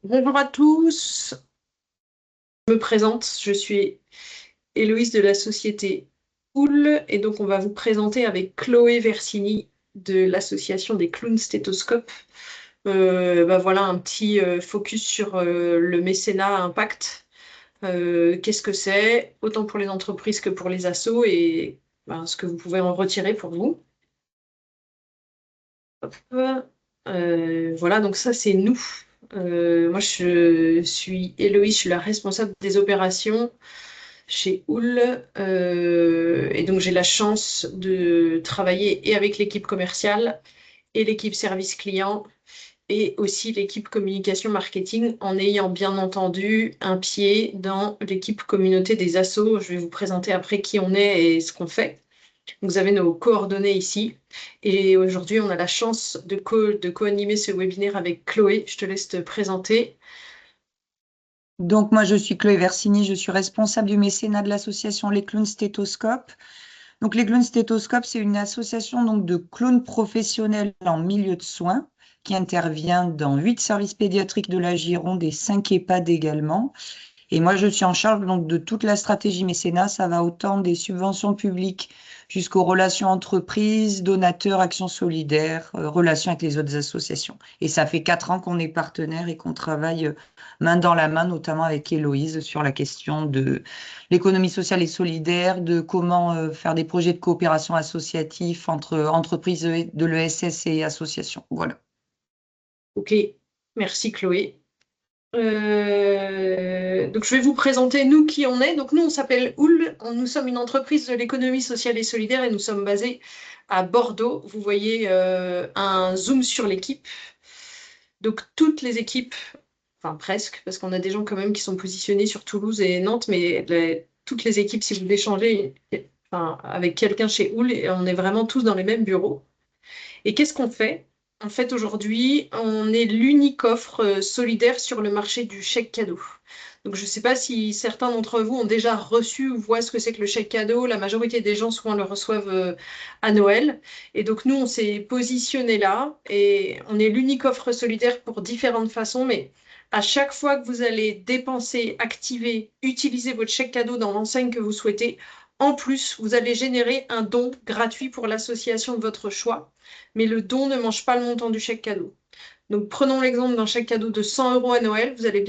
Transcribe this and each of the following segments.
Bonjour à tous, je me présente, je suis Héloïse de la société OUL et donc on va vous présenter avec Chloé Versini de l'association des clowns stéthoscopes. Voilà un petit focus sur le mécénat à impact. Qu'est-ce que c'est, autant pour les entreprises que pour les assos et ce que vous pouvez en retirer pour vous. Hop. Voilà, donc ça c'est nous. Moi je suis Héloïse, je suis la responsable des opérations chez OUL. Et donc, j'ai la chance de travailler et avec l'équipe commerciale et l'équipe service client et aussi l'équipe communication marketing en ayant bien entendu un pied dans l'équipe communauté des assos. Je vais vous présenter après qui on est et ce qu'on fait. Vous avez nos coordonnées ici. Et aujourd'hui, on a la chance de co-animer ce webinaire avec Chloé. Je te laisse te présenter. Donc, moi, je suis Chloé Versini, je suis responsable du mécénat de l'association Les Clowns Stéthoscopes. Donc, Les Clowns Stéthoscopes, c'est une association donc, de clowns professionnels en milieu de soins qui intervient dans 8 services pédiatriques de la Gironde et 5 EHPAD également. Et moi, je suis en charge donc de toute la stratégie mécénat. Ça va autant des subventions publiques jusqu'aux relations entreprises, donateurs, actions solidaires, relations avec les autres associations. Et ça fait 4 ans qu'on est partenaire et qu'on travaille main dans la main, notamment avec Héloïse, sur la question de l'économie sociale et solidaire, de comment faire des projets de coopération associative entre entreprises de l'ESS et associations. Voilà. Ok, merci Chloé. Donc, je vais vous présenter nous qui on est. Donc, nous, on s'appelle OUL. Nous sommes une entreprise de l'économie sociale et solidaire et nous sommes basés à Bordeaux. Vous voyez un zoom sur l'équipe. Donc, toutes les équipes, enfin presque, parce qu'on a des gens quand même qui sont positionnés sur Toulouse et Nantes, mais toutes les équipes, si vous voulez changer avec quelqu'un chez OUL, on est vraiment tous dans les mêmes bureaux. Et qu'est-ce qu'on fait? En fait, aujourd'hui, on est l'unique offre solidaire sur le marché du chèque cadeau. Donc, je ne sais pas si certains d'entre vous ont déjà reçu ou voient ce que c'est que le chèque cadeau. La majorité des gens, souvent, le reçoivent à Noël. Et donc, nous, on s'est positionné là et on est l'unique offre solidaire pour différentes façons. Mais à chaque fois que vous allez dépenser, activer, utiliser votre chèque cadeau dans l'enseigne que vous souhaitez, en plus, vous allez générer un don gratuit pour l'association de votre choix, mais le don ne mange pas le montant du chèque cadeau. Donc, prenons l'exemple d'un chèque cadeau de 100 euros à Noël. Vous allez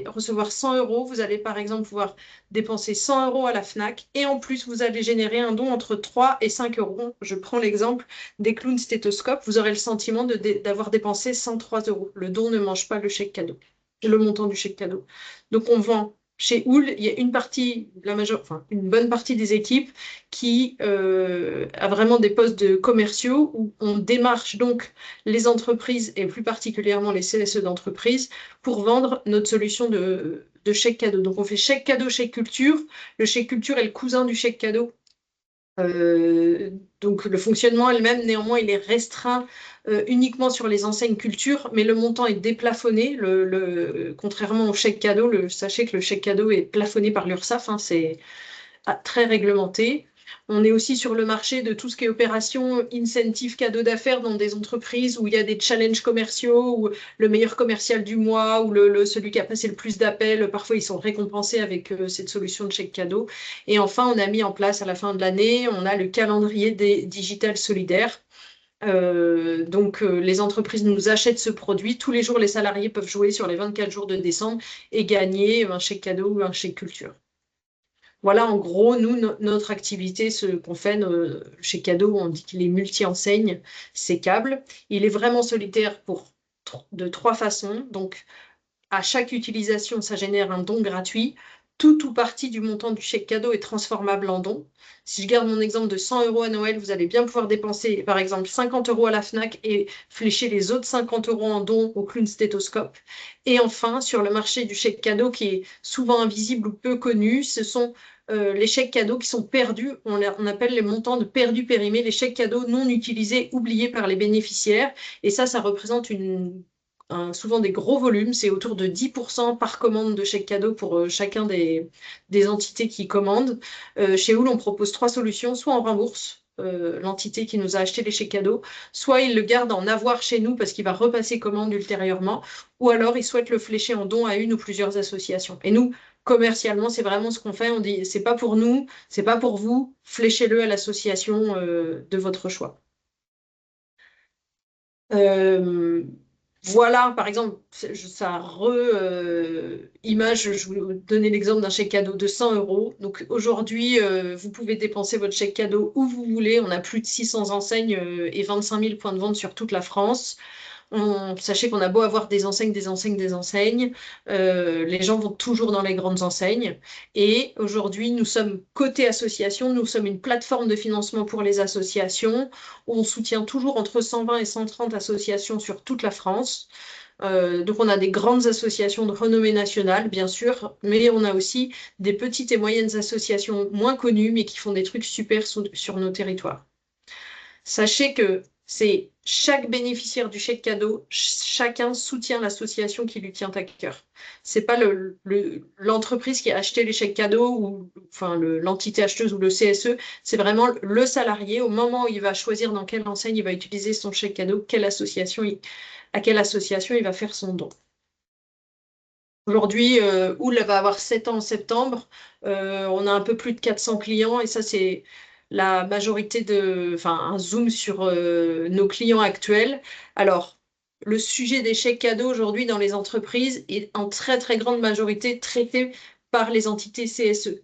recevoir 100 euros. Vous allez par exemple pouvoir dépenser 100 euros à la Fnac. Et en plus, vous allez générer un don entre 3 et 5 euros. Je prends l'exemple des clowns stéthoscopes. Vous aurez le sentiment d'avoir dépensé 103 euros. Le don ne mange pas le chèque cadeau, le montant du chèque cadeau. Donc, on vend. Chez OUL, il y a une bonne partie des équipes qui a vraiment des postes de commerciaux où on démarche donc les entreprises et plus particulièrement les CSE d'entreprise pour vendre notre solution de chèque cadeau. Donc on fait chèque cadeau, chèque culture. Le chèque culture est le cousin du chèque cadeau. Donc le fonctionnement elle-même, néanmoins, il est restreint uniquement sur les enseignes culture, mais le montant est déplafonné. Contrairement au chèque cadeau, sachez que le chèque cadeau est plafonné par l'URSSAF, hein, c'est très réglementé. On est aussi sur le marché de tout ce qui est opération incentive cadeau d'affaires dans des entreprises où il y a des challenges commerciaux, où le meilleur commercial du mois, ou celui qui a passé le plus d'appels, parfois ils sont récompensés avec cette solution de chèque cadeau. Et enfin, on a mis en place à la fin de l'année, on a le calendrier des digital solidaires. Les entreprises nous achètent ce produit. Tous les jours, les salariés peuvent jouer sur les 24 jours de décembre et gagner un chèque cadeau ou un chèque culture. Voilà, en gros, nous, notre activité, ce qu'on fait chez Cadeau, on dit qu'il est multi-enseigne, c'est câble. Il est vraiment solitaire de 3 façons. Donc, à chaque utilisation, ça génère un don gratuit. Tout ou partie du montant du chèque cadeau est transformable en don. Si je garde mon exemple de 100 euros à Noël, vous allez bien pouvoir dépenser, par exemple, 50 euros à la Fnac et flécher les autres 50 euros en don au clown stéthoscope. Et enfin, sur le marché du chèque cadeau qui est souvent invisible ou peu connu, ce sont les chèques cadeaux qui sont perdus. On appelle les montants de perdus périmés, les chèques cadeaux non utilisés, oubliés par les bénéficiaires. Et ça représente souvent des gros volumes, c'est autour de 10% par commande de chèque cadeau pour chacun des entités qui commandent. Chez OUL, on propose 3 solutions, soit on rembourse, l'entité qui nous a acheté les chèques cadeaux, soit il le garde en avoir chez nous parce qu'il va repasser commande ultérieurement, ou alors il souhaite le flécher en don à une ou plusieurs associations. Et nous, commercialement, c'est vraiment ce qu'on fait. On dit, c'est pas pour nous, c'est pas pour vous, fléchez-le à l'association de votre choix. Euh, voilà, par exemple, image, je vais vous donner l'exemple d'un chèque cadeau de 100 euros. Donc aujourd'hui, vous pouvez dépenser votre chèque cadeau où vous voulez. On a plus de 600 enseignes et 25 000 points de vente sur toute la France. Sachez qu'on a beau avoir des enseignes, des enseignes, des enseignes, les gens vont toujours dans les grandes enseignes. Et aujourd'hui, nous sommes côté association, nous sommes une plateforme de financement pour les associations, où on soutient toujours entre 120 et 130 associations sur toute la France. Donc on a des grandes associations de renommée nationale, bien sûr, mais on a aussi des petites et moyennes associations moins connues, mais qui font des trucs super sur nos territoires. Sachez que c'est chaque bénéficiaire du chèque cadeau, chacun soutient l'association qui lui tient à cœur. C'est pas l'entreprise qui a acheté les chèques cadeaux ou enfin l'entité acheteuse ou le CSE, c'est vraiment le salarié au moment où il va choisir dans quelle enseigne il va utiliser son chèque cadeau, à quelle association il va faire son don. Aujourd'hui, Oul va avoir 7 ans en septembre. On a un peu plus de 400 clients et ça, c'est la majorité enfin, un zoom sur nos clients actuels. Alors, le sujet des chèques cadeaux aujourd'hui dans les entreprises est en très, très grande majorité traité par les entités CSE.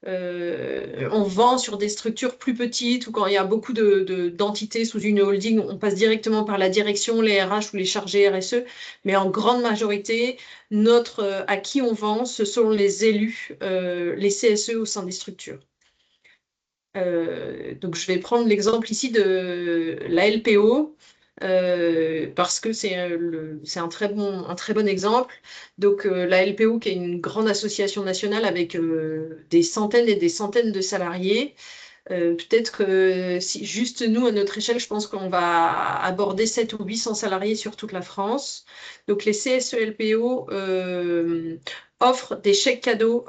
On vend sur des structures plus petites ou quand il y a beaucoup d'entités sous une holding, on passe directement par la direction, les RH ou les chargés RSE. Mais en grande majorité, à qui on vend, ce sont les élus, les CSE au sein des structures. Donc, je vais prendre l'exemple ici de la LPO. Parce que c'est un très bon exemple. Donc, la LPO, qui est une grande association nationale avec des centaines et des centaines de salariés, peut-être que si juste nous, à notre échelle, je pense qu'on va aborder 700 ou 800 salariés sur toute la France. Donc les CSE-LPO offrent des chèques cadeaux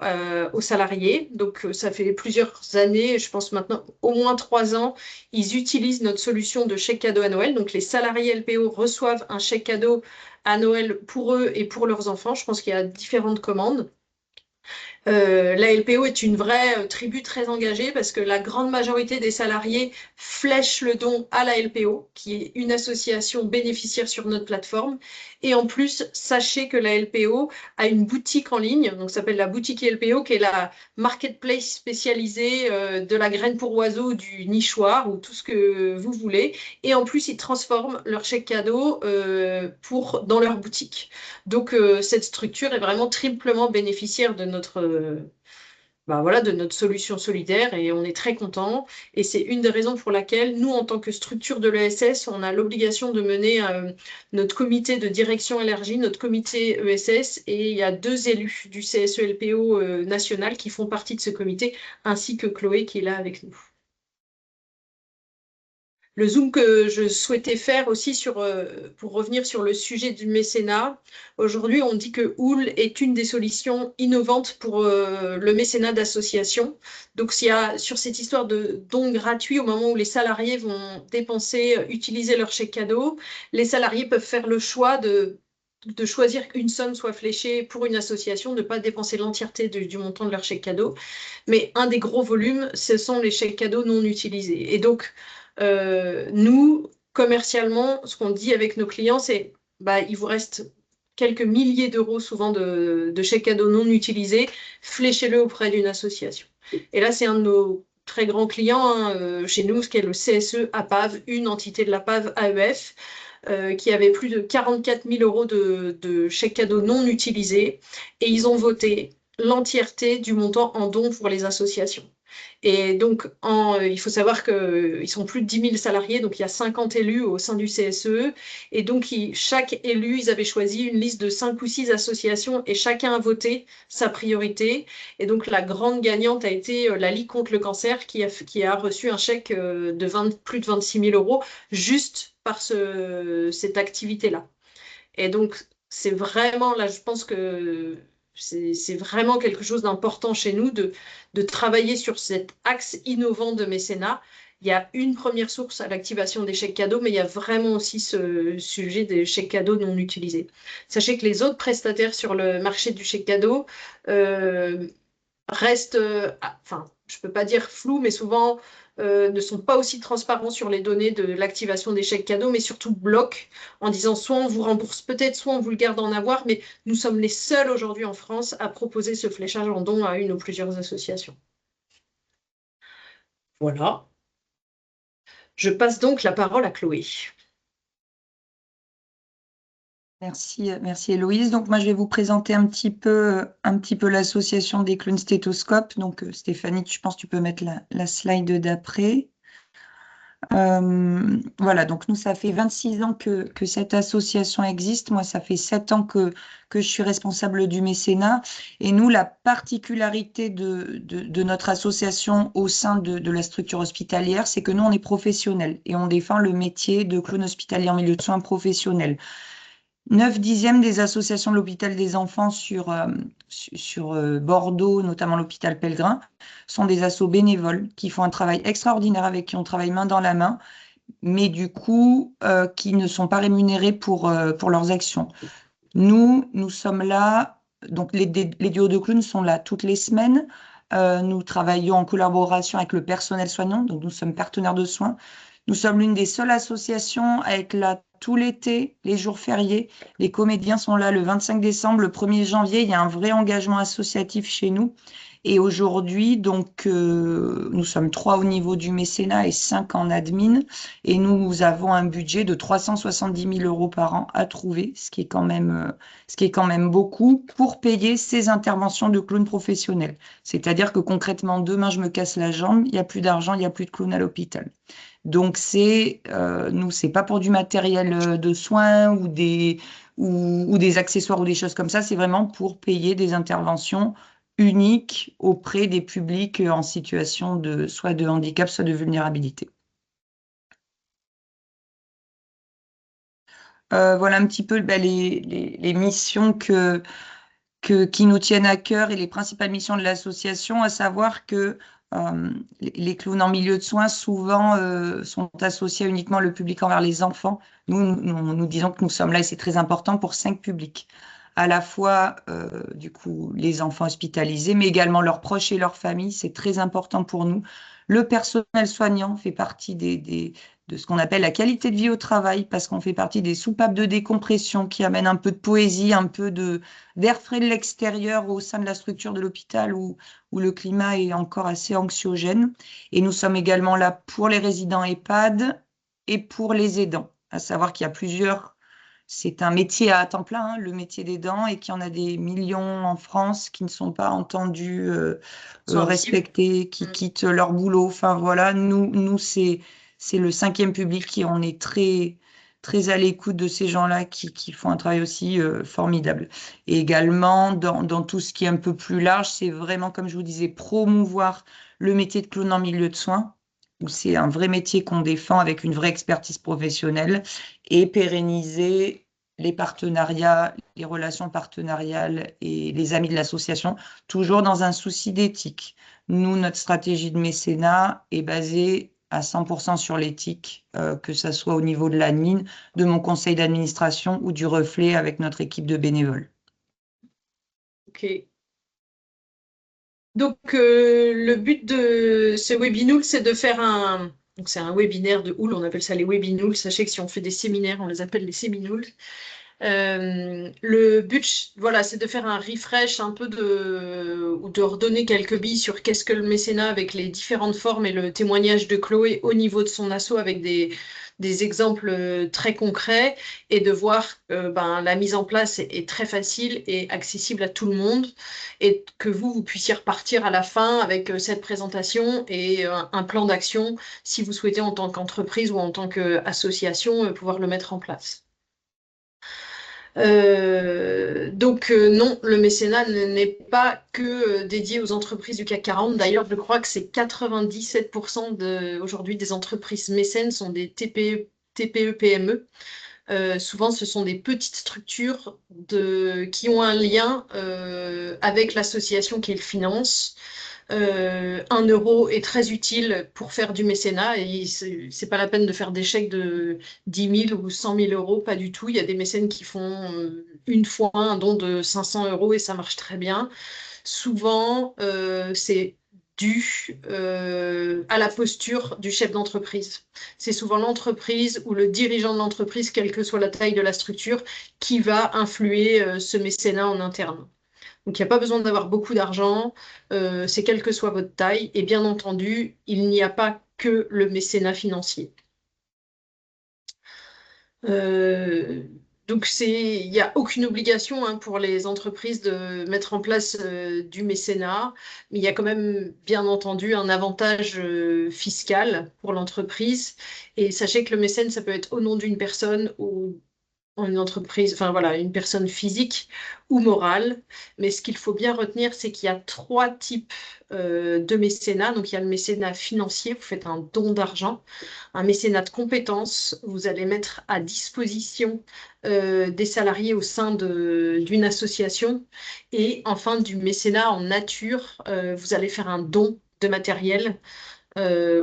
aux salariés. Donc ça fait plusieurs années, je pense maintenant au moins 3 ans, ils utilisent notre solution de chèque cadeau à Noël. Donc les salariés LPO reçoivent un chèque cadeau à Noël pour eux et pour leurs enfants. Je pense qu'il y a différentes commandes. La LPO est une vraie tribu très engagée parce que la grande majorité des salariés flèchent le don à la LPO, qui est une association bénéficiaire sur notre plateforme. Et en plus, sachez que la LPO a une boutique en ligne, donc ça s'appelle la boutique LPO, qui est la marketplace spécialisée de la graine pour oiseaux, du nichoir ou tout ce que vous voulez. Et en plus, ils transforment leur chèque cadeau dans leur boutique. Donc, cette structure est vraiment triplement bénéficiaire de notre solution solidaire et on est très content. Et c'est une des raisons pour laquelle nous, en tant que structure de l'ESS, on a l'obligation de mener notre comité de direction élargie, notre comité ESS, et il y a 2 élus du CSE-LPO national qui font partie de ce comité, ainsi que Chloé qui est là avec nous. Le zoom que je souhaitais faire aussi pour revenir sur le sujet du mécénat, aujourd'hui on dit que Oul est une des solutions innovantes pour le mécénat d'association. Donc s'il y a sur cette histoire de dons gratuits au moment où les salariés vont utiliser leur chèque cadeau, les salariés peuvent faire le choix de choisir qu'une somme soit fléchée pour une association, de ne pas dépenser l'entièreté du montant de leur chèque cadeau. Mais un des gros volumes, ce sont les chèques cadeaux non utilisés. Et donc, nous, commercialement, ce qu'on dit avec nos clients, c'est il vous reste quelques milliers d'euros souvent de chèques cadeaux non utilisés, fléchez-le auprès d'une association. Et là, c'est un de nos très grands clients chez nous, ce qui est le CSE APAV, une entité de la PAV AEF, qui avait plus de 44 000 euros de chèques cadeaux non utilisés, et ils ont voté l'entièreté du montant en dons pour les associations. Et donc, il faut savoir qu'ils sont plus de 10 000 salariés, donc il y a 50 élus au sein du CSE. Et donc, chaque élu, ils avaient choisi une liste de 5 ou 6 associations et chacun a voté sa priorité. Et donc, la grande gagnante a été la Ligue contre le cancer qui a reçu un chèque de plus de 26 000 euros juste par cette activité-là. Et donc, c'est vraiment, là, je pense que c'est vraiment quelque chose d'important chez nous de travailler sur cet axe innovant de mécénat. il y a une première source à l'activation des chèques cadeaux, mais il y a vraiment aussi ce sujet des chèques cadeaux non utilisés. Sachez que les autres prestataires sur le marché du chèque cadeau restent, enfin, je ne peux pas dire flous, mais souvent ne sont pas aussi transparents sur les données de l'activation des chèques cadeaux, mais surtout bloquent en disant soit on vous rembourse peut-être, soit on vous le garde en avoir, mais nous sommes les seuls aujourd'hui en France à proposer ce fléchage en don à une ou plusieurs associations. Voilà. Je passe donc la parole à Chloé. Merci Héloïse. Donc moi je vais vous présenter un petit peu l'association des clowns stéthoscopes. Donc Stéphanie, je pense que tu peux mettre la slide d'après. Voilà, donc nous, ça fait 26 ans que cette association existe. Moi, ça fait 7 ans que je suis responsable du mécénat. Et nous, la particularité de notre association au sein de la structure hospitalière, c'est que nous, on est professionnels et on défend le métier de clown hospitalier en milieu de soins professionnel. 9/10 des associations de l'hôpital des enfants sur Bordeaux, notamment l'hôpital Pellegrin, sont des assos bénévoles qui font un travail extraordinaire, avec qui on travaille main dans la main, mais du coup, qui ne sont pas rémunérés pour leurs actions. Nous sommes là, donc les duos de clowns sont là toutes les semaines. Nous travaillons en collaboration avec le personnel soignant, donc nous sommes partenaires de soins. Nous sommes l'une des seules associations à être là tout l'été, les jours fériés. Les comédiens sont là le 25 décembre, le 1er janvier. Il y a un vrai engagement associatif chez nous. Et aujourd'hui, donc, nous sommes 3 au niveau du mécénat et 5 en admin. Et nous avons un budget de 370 000 € par an à trouver, ce qui est quand même beaucoup, pour payer ces interventions de clowns professionnels. C'est-à-dire que concrètement, demain, je me casse la jambe, il n'y a plus d'argent, il n'y a plus de clown à l'hôpital. Donc, nous, c'est pas pour du matériel de soins ou des accessoires ou des choses comme ça, c'est vraiment pour payer des interventions uniques auprès des publics en situation soit de handicap, soit de vulnérabilité. Voilà un petit peu les missions qui nous tiennent à cœur et les principales missions de l'association, à savoir que les clowns en milieu de soins souvent sont associés uniquement le public envers les enfants. Nous disons que nous sommes là et c'est très important pour 5 publics. À la fois, du coup, les enfants hospitalisés, mais également leurs proches et leurs familles. C'est très important pour nous. Le personnel soignant fait partie de ce qu'on appelle la qualité de vie au travail, parce qu'on fait partie des soupapes de décompression qui amènent un peu de poésie, un peu d'air frais de l'extérieur au sein de la structure de l'hôpital où le climat est encore assez anxiogène. Et nous sommes également là pour les résidents EHPAD et pour les aidants, à savoir qu'il y a plusieurs. C'est un métier à temps plein, hein, le métier d'aidant, et qu'il y en a des millions en France qui ne sont pas entendus, respectés, qui quittent leur boulot. Enfin voilà, nous c'est le 5e public qui on est très très à l'écoute de ces gens-là qui font un travail aussi formidable. Et également, dans tout ce qui est un peu plus large, c'est vraiment, comme je vous disais, promouvoir le métier de clown en milieu de soins, où c'est un vrai métier qu'on défend avec une vraie expertise professionnelle, et pérenniser les partenariats, les relations partenariales et les amis de l'association, toujours dans un souci d'éthique. Nous, notre stratégie de mécénat est basée à 100% sur l'éthique, que ça soit au niveau de l'admin, de mon conseil d'administration ou du reflet avec notre équipe de bénévoles. Ok. Donc, le but de ce webinoul, c'est de faire un... Donc, c'est un webinaire de houle, on appelle ça les webinouls. Sachez que si on fait des séminaires, on les appelle les séminouls. Le but, voilà, c'est de faire un refresh un peu ou de redonner quelques billes sur qu'est-ce que le mécénat avec les différentes formes et le témoignage de Chloé au niveau de son asso avec des exemples très concrets et de voir que la mise en place est très facile et accessible à tout le monde et que vous puissiez repartir à la fin avec cette présentation et un plan d'action si vous souhaitez en tant qu'entreprise ou en tant qu'association pouvoir le mettre en place. Donc non, le mécénat n'est pas que dédié aux entreprises du CAC 40. D'ailleurs, je crois que c'est 97% aujourd'hui des entreprises mécènes sont des TPE, PME. Souvent, ce sont des petites structures qui ont un lien avec l'association qui le finance. 1 € est très utile pour faire du mécénat et c'est pas la peine de faire des chèques de 10 000 ou 100 000 euros, pas du tout. Il y a des mécènes qui font une fois un don de 500 € et ça marche très bien. Souvent, c'est dû à la posture du chef d'entreprise. C'est souvent l'entreprise ou le dirigeant de l'entreprise, quelle que soit la taille de la structure, qui va influer ce mécénat en interne. Donc, il n'y a pas besoin d'avoir beaucoup d'argent, c'est quelle que soit votre taille. Et bien entendu, il n'y a pas que le mécénat financier. Euh, donc, il n'y a aucune obligation hein, pour les entreprises de mettre en place du mécénat, mais il y a quand même, bien entendu, un avantage fiscal pour l'entreprise. Et sachez que le mécène, ça peut être au nom d'une personne ou en une entreprise, enfin voilà, une personne physique ou morale. Mais ce qu'il faut bien retenir, c'est qu'il y a 3 types de mécénat. Donc il y a le mécénat financier, vous faites un don d'argent, un mécénat de compétences, vous allez mettre à disposition des salariés au sein d'une association. Et enfin, du mécénat en nature, vous allez faire un don de matériel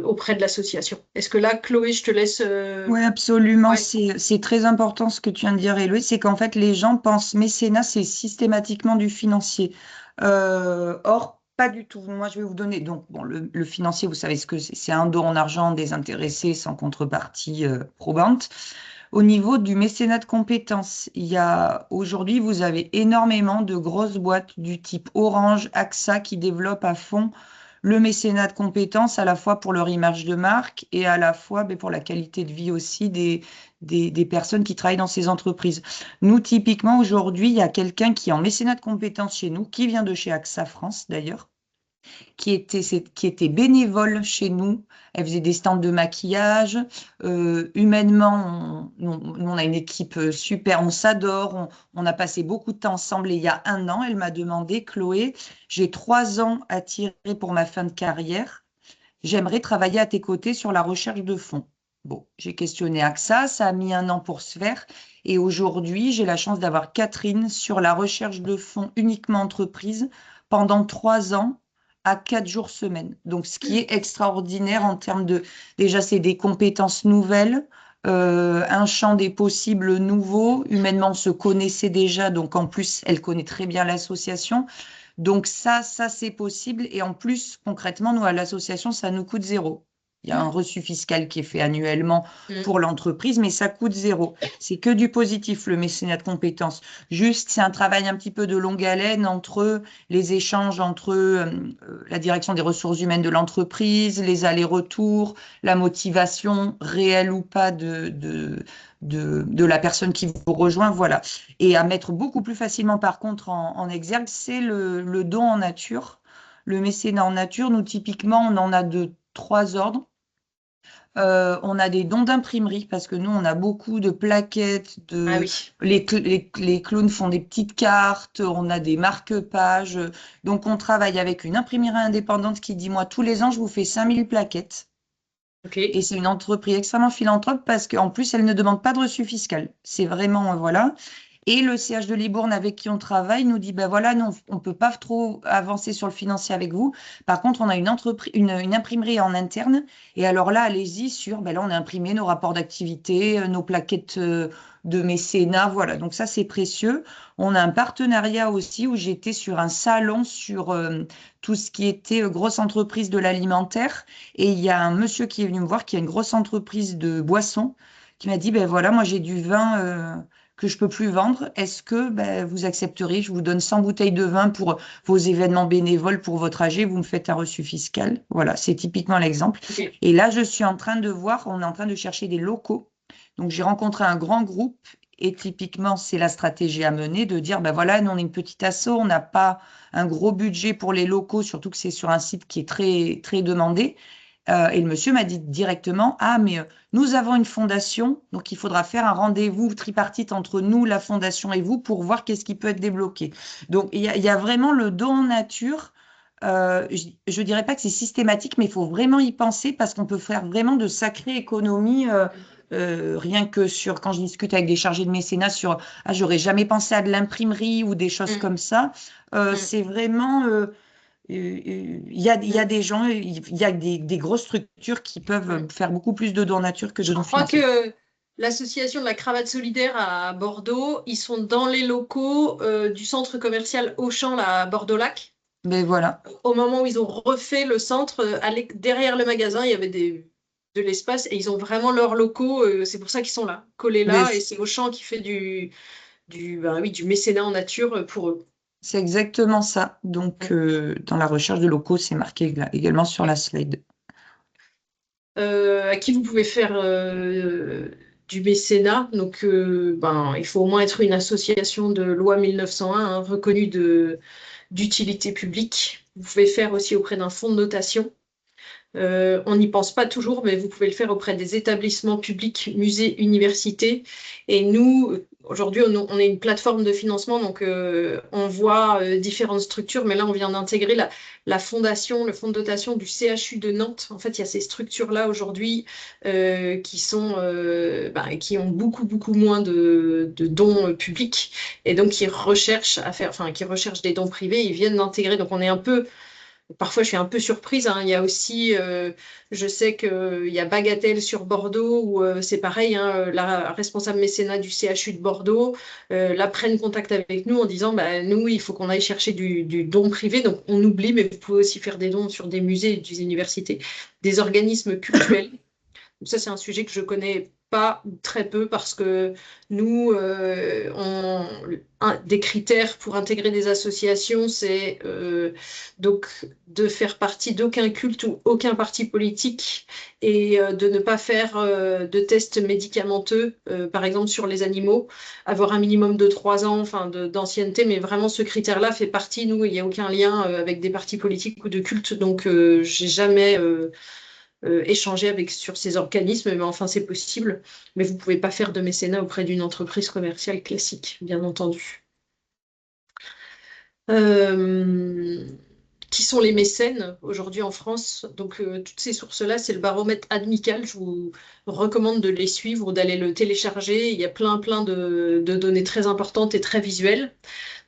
auprès de l'association. Est-ce que là, Chloé, je te laisse... Oui, absolument. Ouais. C'est très important ce que tu viens de dire, Héloïse, c'est qu'en fait, les gens pensent mécénat, c'est systématiquement du financier. Or, pas du tout. Moi, je vais vous donner. Donc, bon, le financier, vous savez ce que c'est. C'est un don en argent désintéressé, sans contrepartie probante. Au niveau du mécénat de compétences, il y a aujourd'hui, vous avez énormément de grosses boîtes du type Orange, AXA qui développent à fond le mécénat de compétences, à la fois pour leur image de marque et à la fois pour la qualité de vie aussi des personnes qui travaillent dans ces entreprises. Nous, typiquement, aujourd'hui, il y a quelqu'un qui est en mécénat de compétences chez nous, qui vient de chez AXA France d'ailleurs, qui était bénévole chez nous. Elle faisait des stands de maquillage. Humainement, on a une équipe super, on s'adore. On a passé beaucoup de temps ensemble. Et il y a un an, elle m'a demandé, Chloé, j'ai 3 ans à tirer pour ma fin de carrière. J'aimerais travailler à tes côtés sur la recherche de fonds. Bon, j'ai questionné AXA, ça a mis un an pour se faire. Et aujourd'hui, j'ai la chance d'avoir Catherine sur la recherche de fonds uniquement entreprise pendant 3 ans à 4 jours semaine. Donc, ce qui est extraordinaire en termes de, déjà, c'est des compétences nouvelles, un champ des possibles nouveaux. Humainement, on se connaissait déjà, donc en plus, elle connaît très bien l'association. Donc ça c'est possible. Et en plus, concrètement, nous, à l'association, ça nous coûte zéro. Il y a un reçu fiscal qui est fait annuellement Mm. pour l'entreprise, mais ça coûte zéro. C'est que du positif, le mécénat de compétences. Juste, c'est un travail un petit peu de longue haleine entre les échanges entre la direction des ressources humaines de l'entreprise, les allers-retours, la motivation réelle ou pas de la personne qui vous rejoint. Voilà. Et à mettre beaucoup plus facilement, par contre, en exergue, c'est le don en nature. Le mécénat en nature, nous, typiquement, on en a de 3 ordres. On a des dons d'imprimerie parce que nous, on a beaucoup de plaquettes, Ah oui. les clowns font des petites cartes, on a des marque-pages. Donc, on travaille avec une imprimerie indépendante qui dit, moi, tous les ans, je vous fais 5000 plaquettes. Ok. Et c'est une entreprise extrêmement philanthrope parce qu'en plus, elle ne demande pas de reçu fiscal. C'est vraiment, voilà. Et le CH de Libourne avec qui on travaille nous dit, ben voilà, non, on ne peut pas trop avancer sur le financier avec vous. Par contre, on a une imprimerie en interne. Et alors là, allez-y sur, ben là, on a imprimé nos rapports d'activité, nos plaquettes de mécénat. Voilà, donc ça, c'est précieux. On a un partenariat aussi où j'étais sur un salon sur tout ce qui était grosse entreprise de l'alimentaire. Et il y a un monsieur qui est venu me voir qui a une grosse entreprise de boissons qui m'a dit, ben voilà, moi j'ai du vin que je peux plus vendre. Est-ce que ben, vous accepteriez, je vous donne 100 bouteilles de vin pour vos événements bénévoles, pour votre AG, vous me faites un reçu fiscal. Voilà, c'est typiquement l'exemple. Ok. Et là, je suis en train de voir, on est en train de chercher des locaux. Donc, j'ai rencontré un grand groupe et typiquement, c'est la stratégie à mener de dire, ben voilà, nous, on est une petite asso, on n'a pas un gros budget pour les locaux, surtout que c'est sur un site qui est très, très demandé. Et le monsieur m'a dit directement, ah, mais nous avons une fondation, donc il faudra faire un rendez-vous tripartite entre nous, la fondation et vous, pour voir qu'est-ce qui peut être débloqué. Donc, il y a vraiment le don en nature. Je ne dirais pas que c'est systématique, mais il faut vraiment y penser parce qu'on peut faire vraiment de sacrées économies. Rien que sur, quand je discute avec des chargés de mécénat sur, j'aurais jamais pensé à de l'imprimerie ou des choses Mm. comme ça. Mm. C'est vraiment, Il y a des gens, il y a des grosses structures qui peuvent faire beaucoup plus de dons nature que de Je dons crois financiers. que l'association de la cravate solidaire à Bordeaux, ils sont dans les locaux du centre commercial Auchan là, à Bordeaux-Lac. Mais voilà, Au moment où ils ont refait le centre, derrière le magasin, il y avait de l'espace et ils ont vraiment leurs locaux. C'est pour ça qu'ils sont là, collés mais là. Et c'est Auchan qui fait bah oui, du mécénat en nature pour eux. c'est exactement ça. Donc, dans la recherche de locaux, c'est marqué également sur la slide. À qui vous pouvez faire du mécénat. Donc, ben, il faut au moins être une association de loi 1901 hein, reconnue d'utilité publique. Vous pouvez faire aussi auprès d'un fonds de notation. On n'y pense pas toujours, mais vous pouvez le faire auprès des établissements publics, musées, universités. Et nous, aujourd'hui, on est une plateforme de financement, donc on voit différentes structures, mais là, on vient d'intégrer la fondation, le fonds de dotation du CHU de Nantes. En fait, il y a ces structures-là aujourd'hui qui ont beaucoup, beaucoup moins de dons publics et donc qui recherchent qui recherchent des dons privés. Ils viennent d'intégrer, donc on est un peu. Parfois, je suis un peu surprise, hein. Il y a aussi, je sais qu'il y a Bagatelle sur Bordeaux où c'est pareil, hein, la responsable mécénat du CHU de Bordeaux là prennent contact avec nous en disant, bah, nous, il faut qu'on aille chercher du don privé. Donc, on oublie, mais vous pouvez aussi faire des dons sur des musées, des universités, des organismes cultuels. Ça, c'est un sujet que je connais pas ou très peu parce que nous, un des critères pour intégrer des associations, c'est donc de faire partie d'aucun culte ou aucun parti politique et de ne pas faire de tests médicamenteux, par exemple sur les animaux, avoir un minimum de 3 ans, enfin d'ancienneté, mais vraiment ce critère-là fait partie, nous, il n'y a aucun lien avec des partis politiques ou de culte, donc j'ai jamais échanger sur ces organismes, mais enfin c'est possible. Mais vous ne pouvez pas faire de mécénat auprès d'une entreprise commerciale classique, bien entendu. Euh, qui sont les mécènes aujourd'hui en France? Donc toutes ces sources-là, c'est le baromètre Admical. Je vous recommande de les suivre ou d'aller le télécharger. Il y a plein de données très importantes et très visuelles.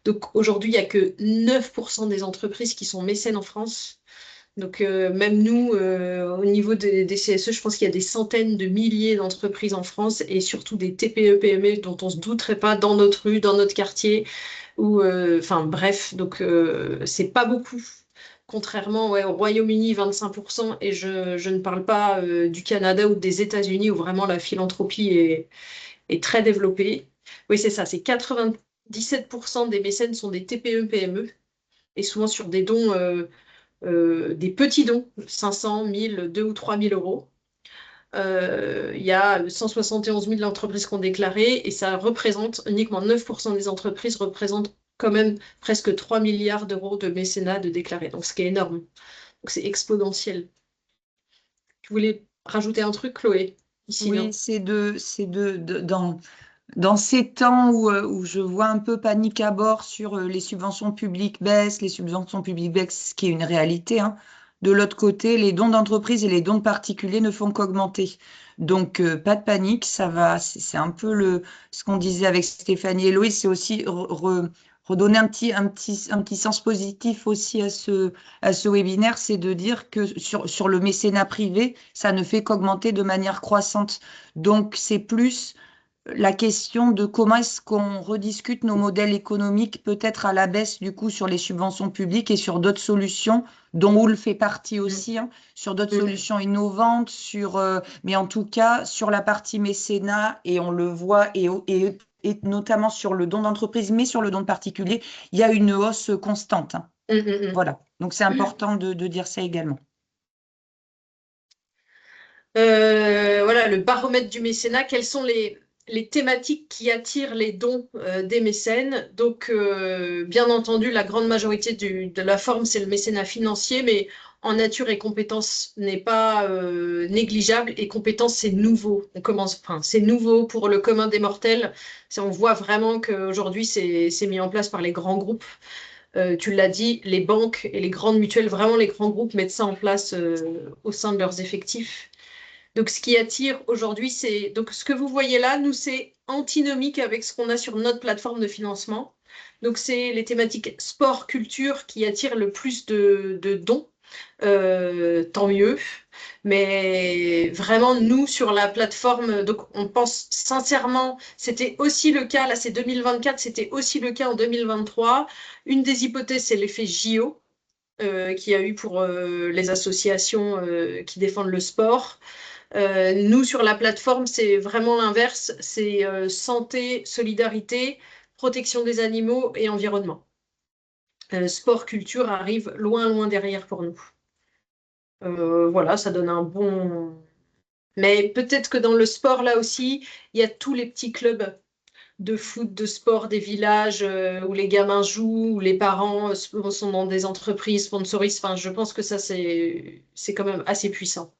Donc aujourd'hui, il n'y a que 9% des entreprises qui sont mécènes en France. Donc, même nous, au niveau des CSE, je pense qu'il y a des centaines de milliers d'entreprises en France et surtout des TPE, PME dont on ne se douterait pas dans notre rue, dans notre quartier. Enfin, bref, donc c'est pas beaucoup. Contrairement ouais, au Royaume-Uni, 25%, et je ne parle pas du Canada ou des États-Unis où vraiment la philanthropie est très développée. Oui, c'est ça, c'est 97% des mécènes sont des TPE, PME et souvent sur des dons. Des petits dons, 500, 1000, 2 ou 3 000 euros. Il y a 171 000 entreprises qui ont déclaré et ça représente uniquement 9% des entreprises représentent quand même presque 3 milliards d'euros de mécénat de déclarés. Donc, ce qui est énorme. Donc, c'est exponentiel. Tu voulais rajouter un truc, Chloé? Ici, Oui, non? dans ces temps où je vois un peu panique à bord sur les subventions publiques baissent, les subventions publiques baissent, ce qui est une réalité, hein. De l'autre côté, les dons d'entreprise et les dons de particuliers ne font qu'augmenter. Donc, pas de panique, ça va. C'est un peu ce qu'on disait avec Stéphanie et Loïs, c'est aussi redonner un petit sens positif aussi à ce webinaire, c'est de dire que sur le mécénat privé, ça ne fait qu'augmenter de manière croissante. Donc, c'est plus la question de comment est-ce qu'on rediscute nos modèles économiques, peut-être à la baisse du coup sur les subventions publiques et sur d'autres solutions, dont Wool fait partie Mhm. aussi, hein, sur d'autres Mhm. solutions innovantes, mais en tout cas sur la partie mécénat, et on le voit, et notamment sur le don d'entreprise, mais sur le don de particulier, il y a une hausse constante, hein. Mhm. Voilà, donc c'est important de dire ça également. Voilà, le baromètre du mécénat, quelles sont les thématiques qui attirent les dons des mécènes? Donc, bien entendu, la grande majorité de la forme, c'est le mécénat financier, mais en nature et compétences n'est pas négligeable, et compétences, c'est nouveau. Enfin, c'est nouveau pour le commun des mortels. On voit vraiment qu'aujourd'hui, c'est mis en place par les grands groupes. Tu l'as dit, les banques et les grandes mutuelles, vraiment les grands groupes mettent ça en place au sein de leurs effectifs. Donc, ce qui attire aujourd'hui, c'est donc ce que vous voyez là, nous, c'est antinomique avec ce qu'on a sur notre plateforme de financement. Donc, c'est les thématiques sport, culture qui attirent le plus de dons. Tant mieux. Mais vraiment, nous, sur la plateforme, donc on pense sincèrement, c'était aussi le cas, là c'est 2024, c'était aussi le cas en 2023. Une des hypothèses, c'est l'effet JO qu'il y a eu pour les associations qui défendent le sport. Nous, sur la plateforme, c'est vraiment l'inverse. C'est santé, solidarité, protection des animaux et environnement. Sport, culture arrive loin, loin derrière pour nous. Voilà, ça donne un bon... Mais peut-être que dans le sport, là aussi, il y a tous les petits clubs de foot, de sport, des villages où les gamins jouent, où les parents sont dans des entreprises, sponsorisent. Enfin, je pense que ça, c'est quand même assez puissant.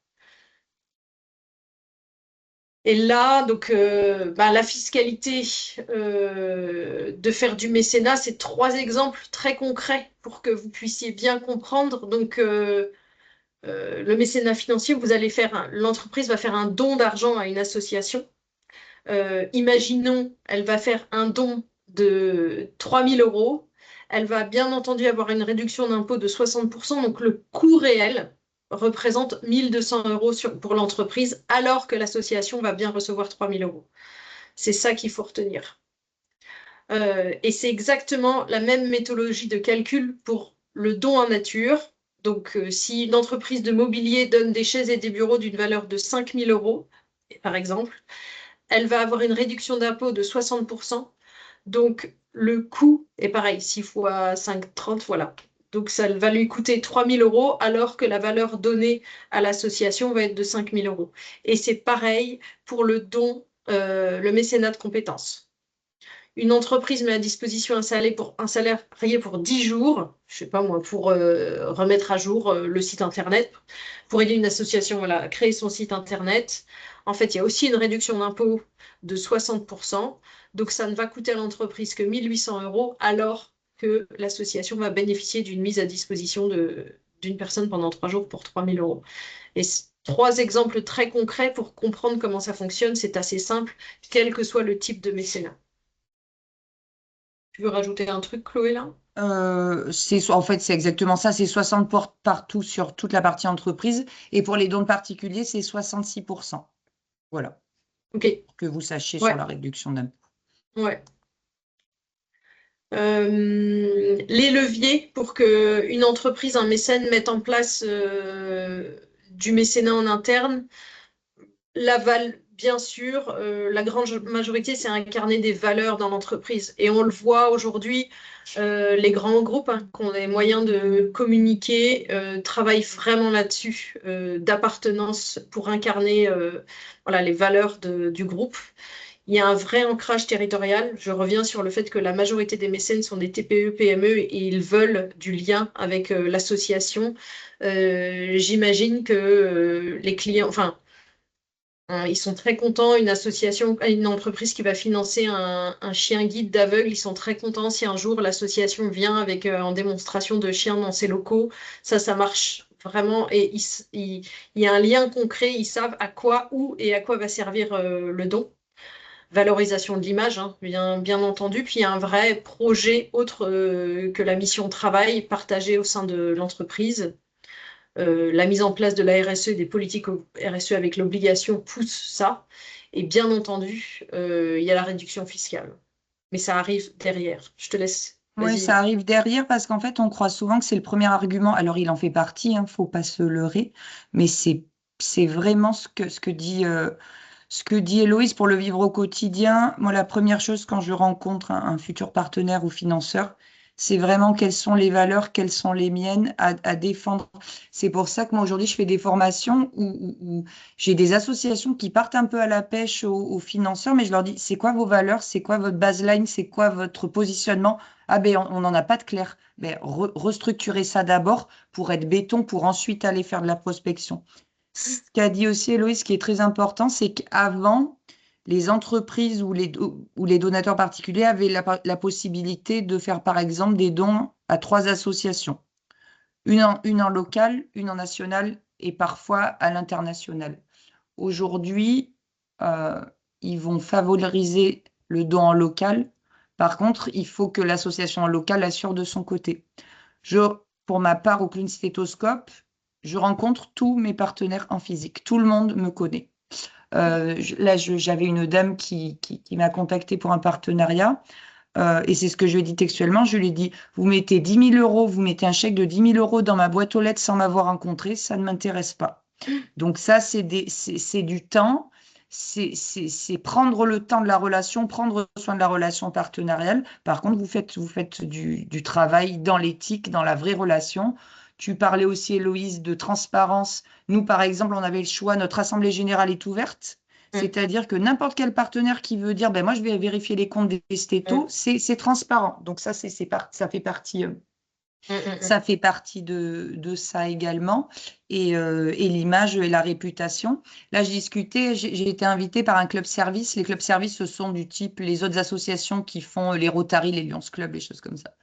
Et là, donc, la fiscalité de faire du mécénat, c'est 3 exemples très concrets pour que vous puissiez bien comprendre. Donc, le mécénat financier, l'entreprise va faire un don d'argent à une association. Imaginons, elle va faire un don de 3 000 euros. Elle va bien entendu avoir une réduction d'impôt de 60%, donc le coût réel représente 1 200 euros pour l'entreprise, alors que l'association va bien recevoir 3 000 euros. C'est ça qu'il faut retenir. Et c'est exactement la même méthodologie de calcul pour le don en nature. Donc, si une entreprise de mobilier donne des chaises et des bureaux d'une valeur de 5 000 euros, par exemple, elle va avoir une réduction d'impôt de 60%. Donc, le coût est pareil, 6 fois 5, 30, voilà. Donc, ça va lui coûter 3 000 euros, alors que la valeur donnée à l'association va être de 5 000 euros. Et c'est pareil pour le don, le mécénat de compétences. Une entreprise met à disposition un salarié pour 10 jours, je sais pas moi, pour remettre à jour le site internet, pour aider une association voilà, à créer son site internet. En fait, il y a aussi une réduction d'impôt de 60%. Donc, ça ne va coûter à l'entreprise que 1 800 euros, alors que l'association va bénéficier d'une mise à disposition d'une personne pendant 3 jours pour 3 000 euros. Et 3 exemples très concrets pour comprendre comment ça fonctionne. C'est assez simple, quel que soit le type de mécénat. Tu veux rajouter un truc, Chloé, là? En fait, c'est exactement ça. C'est 60 partout sur toute la partie entreprise. Et pour les dons particuliers, c'est 66%. Voilà, Ok, pour que vous sachiez sur ouais, la réduction d'impôt. ouais. Les leviers pour qu'une entreprise, un mécène mette en place du mécénat en interne. L'aval, bien sûr, la grande majorité, c'est incarner des valeurs dans l'entreprise. Et on le voit aujourd'hui, les grands groupes qui ont les moyens de communiquer travaillent vraiment là-dessus, d'appartenance pour incarner voilà, les valeurs du groupe. Il y a un vrai ancrage territorial. Je reviens sur le fait que la majorité des mécènes sont des TPE, PME et ils veulent du lien avec l'association. J'imagine que les clients, enfin, ils sont très contents. Une association, une entreprise qui va financer un chien guide d'aveugle, ils sont très contents si un jour l'association vient avec en démonstration de chiens dans ses locaux. Ça marche vraiment et il y a un lien concret. Ils savent à quoi, où et à quoi va servir le don. Valorisation de l'image, hein, bien entendu. Puis il y a un vrai projet autre que la mission de travail partagée au sein de l'entreprise. La mise en place de la RSE, des politiques RSE avec l'obligation pousse ça. Et bien entendu, il y a la réduction fiscale. Mais ça arrive derrière. Je te laisse. Oui, Vas-y. ça arrive derrière parce qu'en fait, on croit souvent que c'est le premier argument. Alors, il en fait partie, hein, faut pas se leurrer, mais c'est vraiment ce que dit Héloïse pour le vivre au quotidien. Moi, la première chose quand je rencontre un futur partenaire ou financeur, c'est vraiment quelles sont les valeurs, quelles sont les miennes à défendre. C'est pour ça que moi, aujourd'hui, je fais des formations où j'ai des associations qui partent un peu à la pêche aux financeurs, mais je leur dis, c'est quoi vos valeurs, c'est quoi votre baseline, c'est quoi votre positionnement? Ah ben, on n'en a pas de clair. Ben, restructurer ça d'abord pour être béton, pour ensuite aller faire de la prospection. Ce qu'a dit aussi Héloïse, ce qui est très important, c'est qu'avant, les entreprises ou les donateurs particuliers avaient la possibilité de faire, par exemple, des dons à 3 associations. Une en local, une en national et parfois à l'international. aujourd'hui, euh, ils vont favoriser le don en local. Par contre, il faut que l'association locale assure de son côté. Je, pour ma part, au Clown Stéthoscope, je rencontre tous mes partenaires en physique. Tout le monde me connaît. J'avais une dame qui m'a contacté pour un partenariat. Et c'est ce que je lui ai dit textuellement. Je lui ai dit, vous mettez 10 000 euros, vous mettez un chèque de 10 000 euros dans ma boîte aux lettres sans m'avoir rencontré, ça ne m'intéresse pas. Donc ça, c'est du temps, c'est prendre le temps de la relation, prendre soin de la relation partenariale. Par contre, vous faites du travail dans l'éthique, dans la vraie relation. Tu parlais aussi, Héloïse, de transparence. Nous, par exemple, on avait le choix, notre assemblée générale est ouverte. C'est-à-dire que n'importe quel partenaire qui veut dire, ben moi, je vais vérifier les comptes des stétos, c'est transparent. Donc ça, ça fait partie. Ça fait partie de ça également, et l'image et la réputation. Là, je discutais, j'ai été invitée par un club service. Les clubs services, ce sont du type les autres associations qui font les Rotary, les Lions Club, les choses comme ça.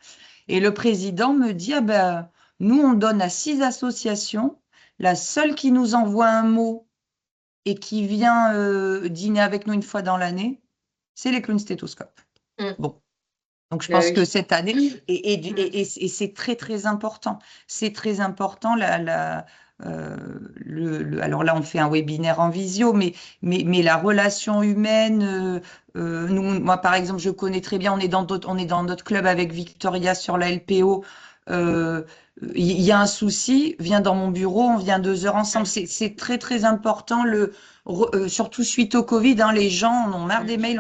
Et le président me dit, ah ben, nous, on donne à 6 associations. La seule qui nous envoie un mot et qui vient dîner avec nous une fois dans l'année, c'est les clowns stéthoscopes. Bon. Donc, je pense que cette année, et c'est très, très important. C'est très important. Alors là, on fait un webinaire en visio, mais la relation humaine, moi, par exemple, je connais très bien, on est dans d'autres clubs avec Victoria sur la LPO. Il y a un souci, viens dans mon bureau, on vient 2 heures ensemble. C'est très, très important, surtout suite au Covid, hein, les gens en ont marre des mails,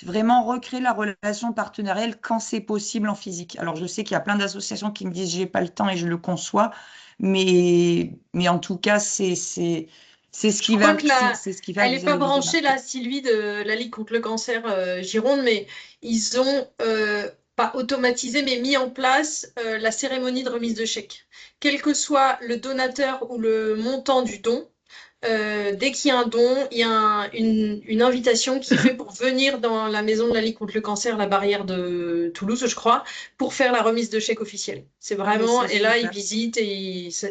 vraiment recréer la relation partenariale quand c'est possible en physique. Alors, je sais qu'il y a plein d'associations qui me disent j'ai pas le temps et je le conçois, mais en tout cas, c'est ce qui va, c'est ce qui va elle n'est vous pas allez vous branchée, démarquer. la Sylvie de la Ligue contre le cancer Gironde, mais ils ont pas automatisé, mais mis en place la cérémonie de remise de chèque. Quel que soit le donateur ou le montant du don, dès qu'il y a un don, il y a une invitation qui est faite pour venir dans la maison de la Ligue contre le cancer, la barrière de Toulouse, je crois, pour faire la remise de chèque officielle. C'est Mais vraiment, c'est et là, ils super. visitent et ça,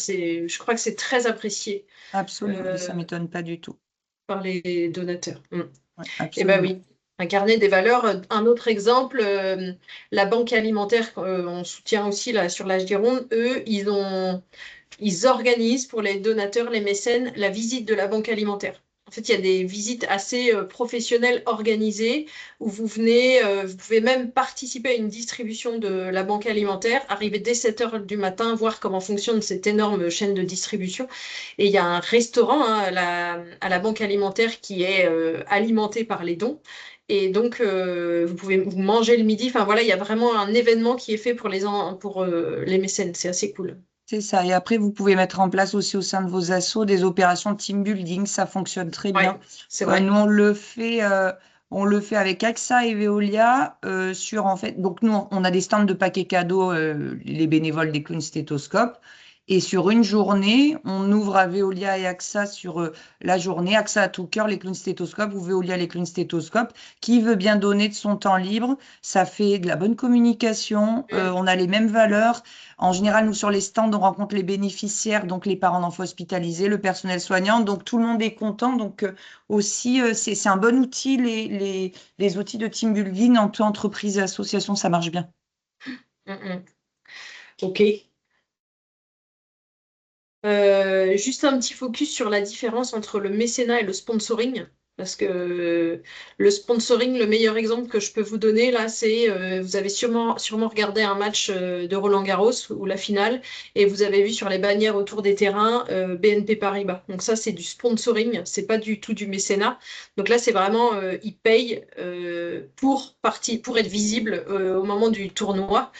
Oui, je crois que c'est très apprécié absolument. Mais ça m'étonne pas du tout. par les donateurs. Ouais, Eh ben absolument. oui, incarner des valeurs. Un autre exemple, la banque alimentaire, on soutient aussi là sur la Gironde, eux, ils organisent pour les donateurs, les mécènes, la visite de la banque alimentaire. En fait, il y a des visites assez professionnelles organisées où vous venez, vous pouvez même participer à une distribution de la banque alimentaire, arriver dès 7 heures du matin, voir comment fonctionne cette énorme chaîne de distribution. Et il y a un restaurant hein, à la banque alimentaire qui est alimenté par les dons. Et donc, vous pouvez vous manger le midi. Enfin voilà, il y a vraiment un événement qui est fait pour les mécènes. C'est assez cool. C'est ça. Et après, vous pouvez mettre en place aussi au sein de vos assos des opérations de team building. Ça fonctionne très Ouais, bien. c'est vrai. Nous, on le fait avec AXA et Veolia en fait. Donc, nous, on a des stands de paquets cadeaux, les bénévoles des clowns stéthoscopes. Et sur une journée, on ouvre à Veolia et AXA sur la journée. AXA à tout cœur, les clowns stéthoscopes, ou Veolia, les clowns stéthoscopes. Qui veut bien donner de son temps libre? Ça fait de la bonne communication. On a les mêmes valeurs. En général, nous, sur les stands, on rencontre les bénéficiaires, donc les parents d'enfants hospitalisés, le personnel soignant. Donc, tout le monde est content. Donc, aussi, c'est un bon outil, les outils de team building entre entreprises et associations, ça marche bien. Mm, mm. Ok. Juste un petit focus sur la différence entre le mécénat et le sponsoring. Parce que le sponsoring, le meilleur exemple que je peux vous donner là, c'est vous avez sûrement regardé un match de Roland-Garros ou la finale, et vous avez vu sur les bannières autour des terrains BNP Paribas. Donc ça, c'est du sponsoring, c'est pas du tout du mécénat. Donc là, c'est vraiment ils payent pour être visible au moment du tournoi.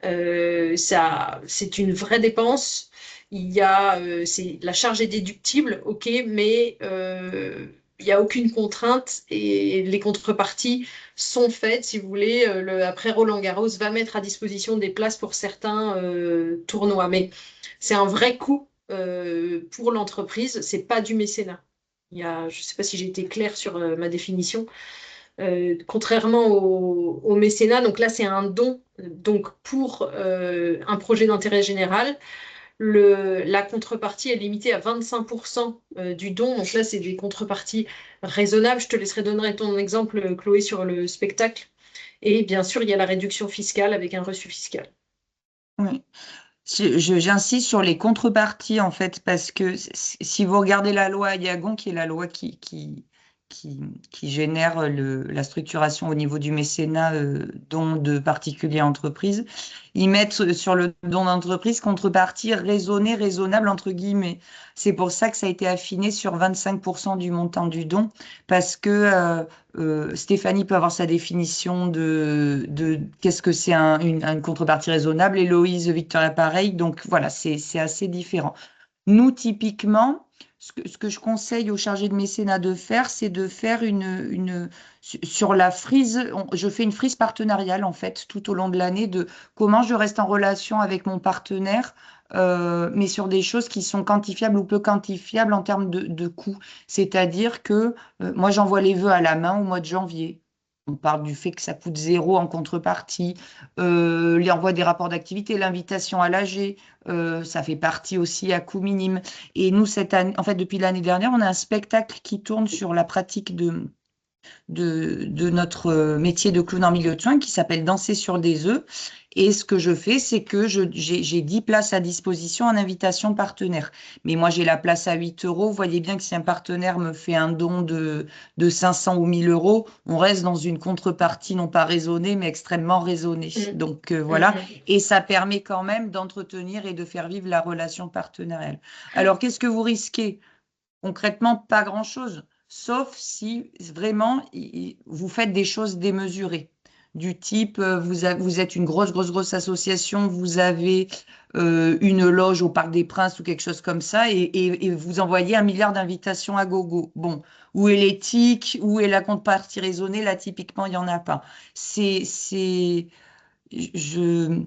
C'est une vraie dépense. La charge est déductible, ok, mais il n'y a aucune contrainte et les contreparties sont faites. Si vous voulez, après Roland-Garros va mettre à disposition des places pour certains tournois, mais c'est un vrai coût pour l'entreprise. C'est pas du mécénat. Je ne sais pas si j'ai été claire sur ma définition. Contrairement au mécénat, donc là c'est un don donc pour un projet d'intérêt général. la contrepartie est limitée à 25% du don. Donc là, c'est des contreparties raisonnables. Je te laisserai donner ton exemple, Chloé, sur le spectacle. Et bien sûr, il y a la réduction fiscale avec un reçu fiscal. Oui. J'insiste sur les contreparties, en fait, parce que si vous regardez la loi Ayagon, qui est la loi qui génère la structuration au niveau du mécénat don de particuliers à entreprises, ils mettent sur le don d'entreprise contrepartie raisonnée, raisonnable, entre guillemets. C'est pour ça que ça a été affiné sur 25% du montant du don, parce que Stéphanie peut avoir sa définition de qu'est-ce que c'est une contrepartie raisonnable, Héloïse, Victoria, pareil. Donc voilà, c'est assez différent. Nous, typiquement, ce que je conseille aux chargés de mécénat de faire, c'est de faire sur la frise, je fais une frise partenariale en fait tout au long de l'année de comment je reste en relation avec mon partenaire, mais sur des choses qui sont quantifiables ou peu quantifiables en termes de coûts. C'est-à-dire que moi, j'envoie les vœux à la main au mois de janvier. On parle du fait que ça coûte zéro en contrepartie. L'envoi des rapports d'activité, l'invitation à l'AG, ça fait partie aussi à coût minime. Et nous, cette année, en fait, depuis l'année dernière, on a un spectacle qui tourne sur la pratique de notre métier de clown en milieu de soins qui s'appelle Danser sur des œufs. Et ce que je fais, c'est que j'ai 10 places à disposition en invitation partenaire. Mais moi, j'ai la place à 8 euros. Vous voyez bien que si un partenaire me fait un don de 500 ou 1000 euros, on reste dans une contrepartie non pas raisonnée, mais extrêmement raisonnée. Donc voilà. Et ça permet quand même d'entretenir et de faire vivre la relation partenariale. Alors, qu'est-ce que vous risquez? Concrètement, pas grand-chose, sauf si vraiment vous faites des choses démesurées. Du type, vous êtes une grosse association, vous avez une loge au Parc des Princes ou quelque chose comme ça, et vous envoyez 1 milliard d'invitations à gogo. Bon, où est l'éthique, où est la contrepartie raisonnée? Là, typiquement, il n'y en a pas. Je,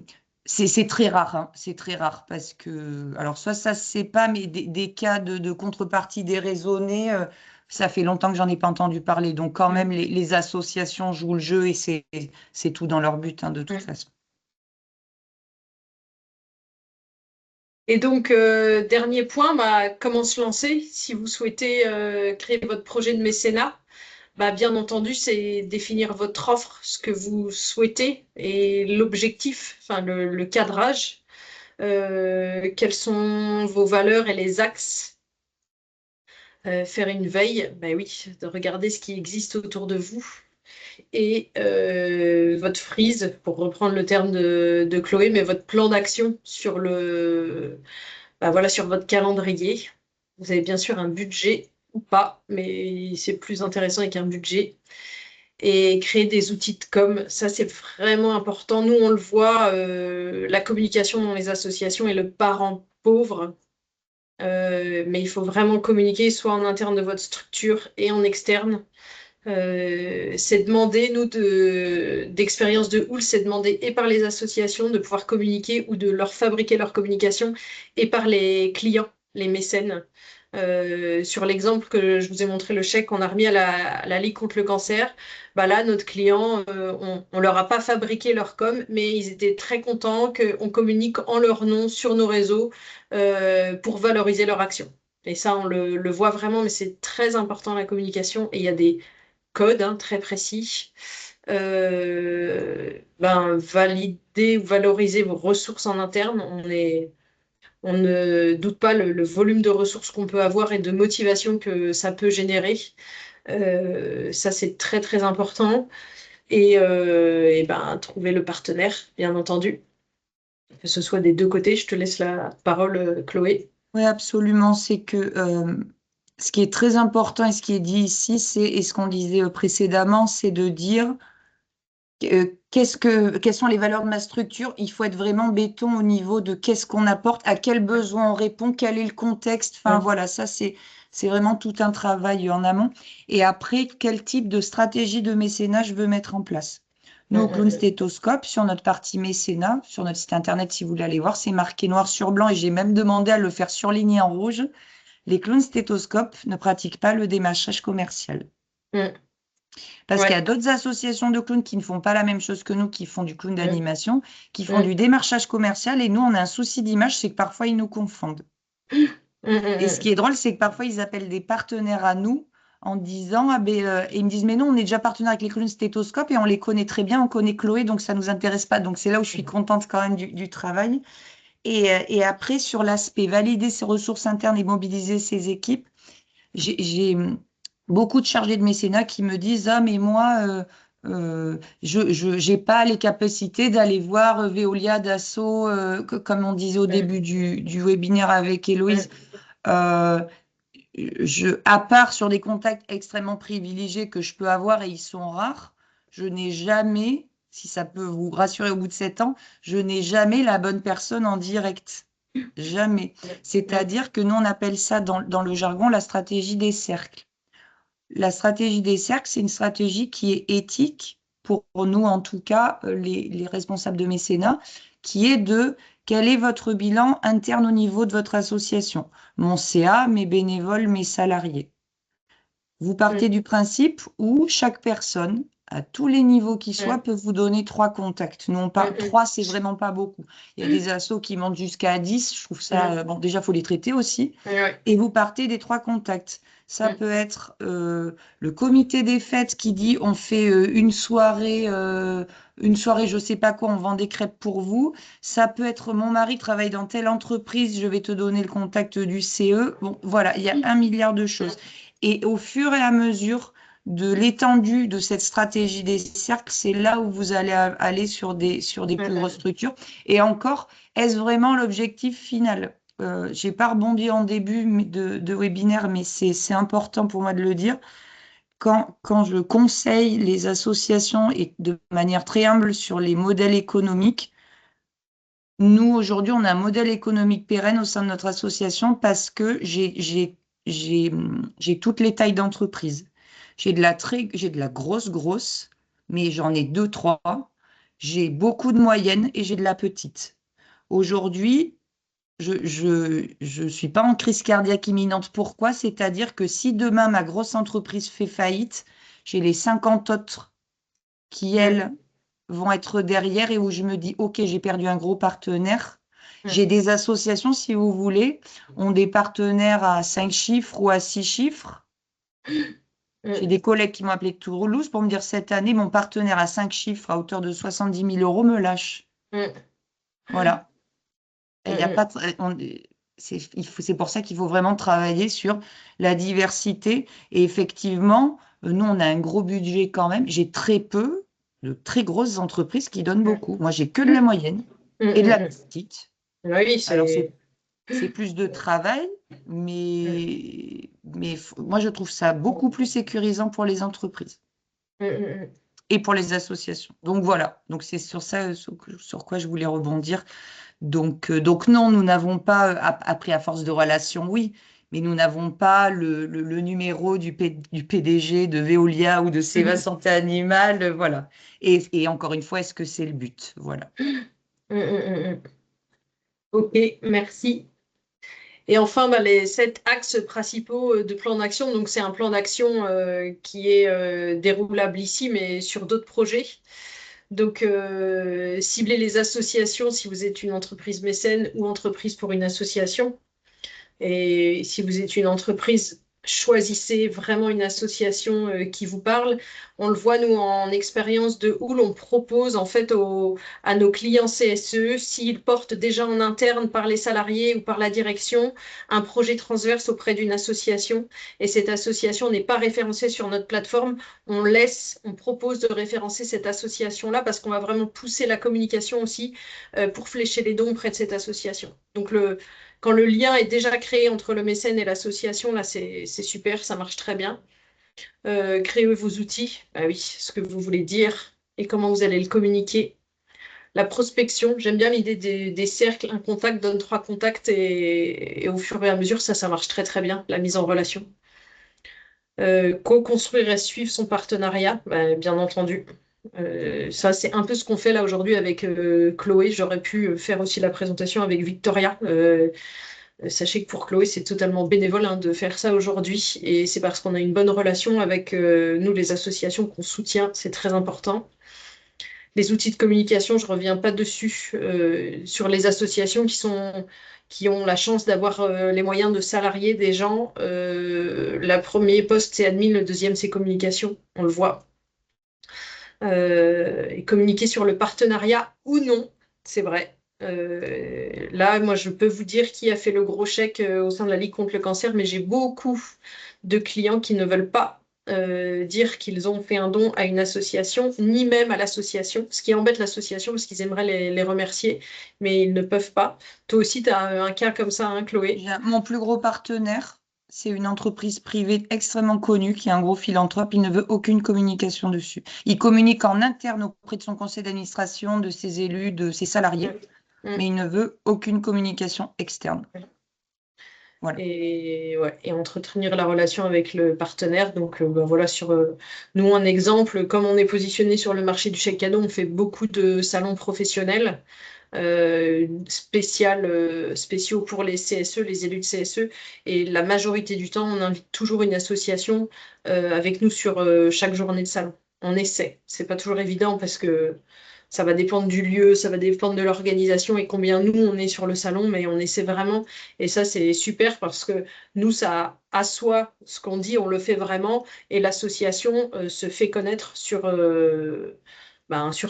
c'est très rare, hein, c'est très rare parce que, alors soit ça se sait pas, mais des cas de contrepartie déraisonnée, ça fait longtemps que j'en ai pas entendu parler. Donc quand même, les associations jouent le jeu et c'est tout dans leur but, hein, de toute façon. Et donc, dernier point, bah, comment se lancer si vous souhaitez créer votre projet de mécénat? Bah, bien entendu, c'est définir votre offre, ce que vous souhaitez et l'objectif, enfin le cadrage. Quelles sont vos valeurs et les axes? Faire une veille, bah oui, de regarder ce qui existe autour de vous. Et votre frise, pour reprendre le terme de Chloé, mais votre plan d'action sur bah voilà, sur votre calendrier. Vous avez bien sûr un budget ou pas, mais c'est plus intéressant avec un budget. Et créer des outils de com, ça c'est vraiment important. Nous, on le voit, la communication dans les associations est le parent pauvre. Mais il faut vraiment communiquer soit en interne de votre structure et en externe. C'est demandé, nous, d'expérience de Houle, c'est demandé et par les associations de pouvoir communiquer ou de leur fabriquer leur communication et par les clients, les mécènes. Sur l'exemple que je vous ai montré, le chèque qu'on a remis à la Ligue contre le cancer, bah là, notre client, on leur a pas fabriqué leur com, mais ils étaient très contents qu'on communique en leur nom sur nos réseaux pour valoriser leur action. Et ça, on le voit vraiment, mais c'est très important la communication. Et il y a des codes, hein, très précis. Valider ou valoriser vos ressources en interne. On ne doute pas le volume de ressources qu'on peut avoir et de motivation que ça peut générer. Ça, c'est très, très important. Et ben, trouver le partenaire, bien entendu, que ce soit des deux côtés. Je te laisse la parole, Chloé. Oui, absolument. C'est que ce qui est très important et ce qui est dit ici, et ce qu'on disait précédemment, c'est de dire quelles sont les valeurs de ma structure? Il faut être vraiment béton au niveau de qu'est-ce qu'on apporte, à quel besoin on répond, quel est le contexte. Enfin, voilà, ça, c'est vraiment tout un travail en amont. Et après, quel type de stratégie de mécénat je veux mettre en place? Nous, au Clown Stéthoscope, sur notre partie mécénat, sur notre site internet, si vous voulez aller voir, c'est marqué noir sur blanc et j'ai même demandé à le faire surligner en rouge. Les clowns stéthoscopes ne pratiquent pas le démarchage commercial. Parce qu'il y a Ouais. d'autres associations de clowns qui ne font pas la même chose que nous, qui font du clown Mm, d'animation, qui font mm, du démarchage commercial. Et nous, on a un souci d'image, c'est que parfois, ils nous confondent. Et ce qui est mm. drôle, c'est que parfois, ils appellent des partenaires à nous en disant, ah ben, et ils me disent, mais non, on est déjà partenaire avec les clowns stéthoscope et on les connaît très bien, on connaît Chloé, donc ça ne nous intéresse pas. Donc c'est là où je suis contente quand même du travail. Et après, sur l'aspect valider ses ressources internes et mobiliser ses équipes, j'ai beaucoup de chargés de mécénat qui me disent, ah mais moi, je n'ai pas les capacités d'aller voir Veolia, Dassault, comme on disait au début du webinaire avec Héloïse. Euh, à part sur des contacts extrêmement privilégiés que je peux avoir et ils sont rares, je n'ai jamais, si ça peut vous rassurer au bout de 7 ans, je n'ai jamais la bonne personne en direct. Jamais. C'est-à-dire que nous, on appelle ça dans le jargon la stratégie des cercles. La stratégie des cercles, c'est une stratégie qui est éthique, pour nous en tout cas, les responsables de mécénat, qui est de quel est votre bilan interne au niveau de votre association, mon CA, mes bénévoles, mes salariés. Vous partez du principe où chaque personne, à tous les niveaux qui soient, peut vous donner 3 contacts. Nous, on parle 3, c'est vraiment pas beaucoup. Il y a des assos qui montent jusqu'à 10. Je trouve ça, bon, déjà, il faut les traiter aussi. Et vous partez des 3 contacts. Ça peut être le comité des fêtes qui dit on fait une soirée, je sais pas quoi, on vend des crêpes pour vous. Ça peut être mon mari travaille dans telle entreprise, je vais te donner le contact du CE. Bon, voilà, il y a 1 milliard de choses. Et au fur et à mesure de l'étendue de cette stratégie des cercles, c'est là où vous allez aller sur des plus grosses structures. Et encore, est-ce vraiment l'objectif final? J'ai pas rebondi en début de webinaire, mais c'est important pour moi de le dire. Quand je conseille les associations et de manière très humble sur les modèles économiques, nous, aujourd'hui, on a un modèle économique pérenne au sein de notre association parce que j'ai toutes les tailles d'entreprise. J'ai de la grosse, mais j'en ai deux, trois. J'ai beaucoup de moyennes et j'ai de la petite. Aujourd'hui, je suis pas en crise cardiaque imminente. Pourquoi? C'est-à-dire que si demain ma grosse entreprise fait faillite, j'ai les 50 autres qui, elles, vont être derrière et où je me dis, OK, j'ai perdu un gros partenaire. J'ai des associations, si vous voulez, ont des partenaires à 5 chiffres ou à 6 chiffres. J'ai des collègues qui m'ont appelé de Toulouse pour me dire, cette année, mon partenaire à 5 chiffres à hauteur de 70 000 euros me lâche. Voilà. Il y a pas, c'est pour ça qu'il faut vraiment travailler sur la diversité. Et effectivement, nous, on a un gros budget quand même. J'ai très peu de très grosses entreprises qui donnent beaucoup. Moi, j'ai que de la moyenne et de la petite. Oui, Alors, c'est. c'est plus de travail, moi, je trouve ça beaucoup plus sécurisant pour les entreprises et pour les associations. Donc, voilà. Donc, c'est sur ça, sur quoi je voulais rebondir. Donc non, nous n'avons pas, après à force de relations, oui, mais nous n'avons pas le numéro du PDG de Veolia ou de Seva Santé Animale, voilà. Et encore une fois, est-ce que c'est le but? Voilà. Ok, merci. Et enfin, bah, les 7 axes principaux de plan d'action. Donc, c'est un plan d'action qui est déroulable ici, mais sur d'autres projets. Donc, cibler les associations si vous êtes une entreprise mécène ou entreprise pour une association. Et si vous êtes une entreprise, choisissez vraiment une association qui vous parle. On le voit, nous, en expérience de Houle, on propose en fait à nos clients CSE, s'ils portent déjà en interne par les salariés ou par la direction, un projet transverse auprès d'une association. Et cette association n'est pas référencée sur notre plateforme. On propose de référencer cette association-là parce qu'on va vraiment pousser la communication aussi pour flécher les dons auprès de cette association. Donc, quand le lien est déjà créé entre le mécène et l'association, là, c'est super, ça marche très bien. Créez vos outils, bah oui, ce que vous voulez dire et comment vous allez le communiquer. La prospection, j'aime bien l'idée des cercles. Un contact donne 3 contacts et au fur et à mesure, ça marche très très bien, la mise en relation. Co-construire et suivre son partenariat, bah, bien entendu. Ça, c'est un peu ce qu'on fait là aujourd'hui avec Chloé. J'aurais pu faire aussi la présentation avec Victoria. Sachez que pour Chloé, c'est totalement bénévole hein, de faire ça aujourd'hui. Et c'est parce qu'on a une bonne relation avec nous, les associations qu'on soutient. C'est très important. Les outils de communication, je reviens pas dessus. Sur les associations qui ont la chance d'avoir les moyens de salarier des gens. La première poste, c'est admin, le deuxième, c'est communication. On le voit. Et communiquer sur le partenariat ou non, c'est vrai. Là, moi, je peux vous dire qui a fait le gros chèque au sein de la Ligue contre le cancer, mais j'ai beaucoup de clients qui ne veulent pas dire qu'ils ont fait un don à une association, ni même à l'association, ce qui embête l'association parce qu'ils aimeraient les remercier, mais ils ne peuvent pas. Toi aussi, tu as un cas comme ça, hein, Chloé? Mon plus gros partenaire, c'est une entreprise privée extrêmement connue qui est un gros philanthrope. Il ne veut aucune communication dessus. Il communique en interne auprès de son conseil d'administration, de ses élus, de ses salariés, Mm. mais il ne veut aucune communication externe. Voilà. Et, ouais, et entretenir la relation avec le partenaire. Donc ben voilà, nous, un exemple, comme on est positionné sur le marché du chèque cadeau, on fait beaucoup de salons professionnels spéciaux pour les CSE, les élus de CSE. Et la majorité du temps, on invite toujours une association avec nous sur chaque journée de salon. On essaie. C'est pas toujours évident parce que ça va dépendre du lieu, ça va dépendre de l'organisation et combien nous on est sur le salon, mais on essaie vraiment. Et ça, c'est super parce que nous, ça assoit ce qu'on dit, on le fait vraiment. Et l'association se fait connaître sur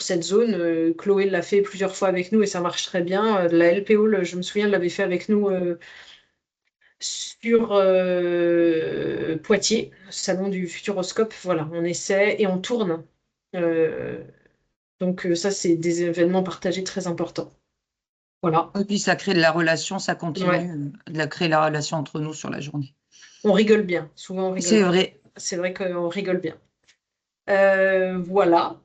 cette zone. Chloé l'a fait plusieurs fois avec nous et ça marche très bien. La LPO, je me souviens, l'avait fait avec nous sur Poitiers, salon du Futuroscope. Voilà, on essaie et on tourne. Euh, donc ça, c'est des événements partagés très importants. Voilà. Et puis ça crée de la relation, ça Ouais. continue de créer la relation entre nous sur la journée. On rigole bien. Souvent, on rigole C'est bien. vrai. C'est vrai qu'on rigole bien. Voilà.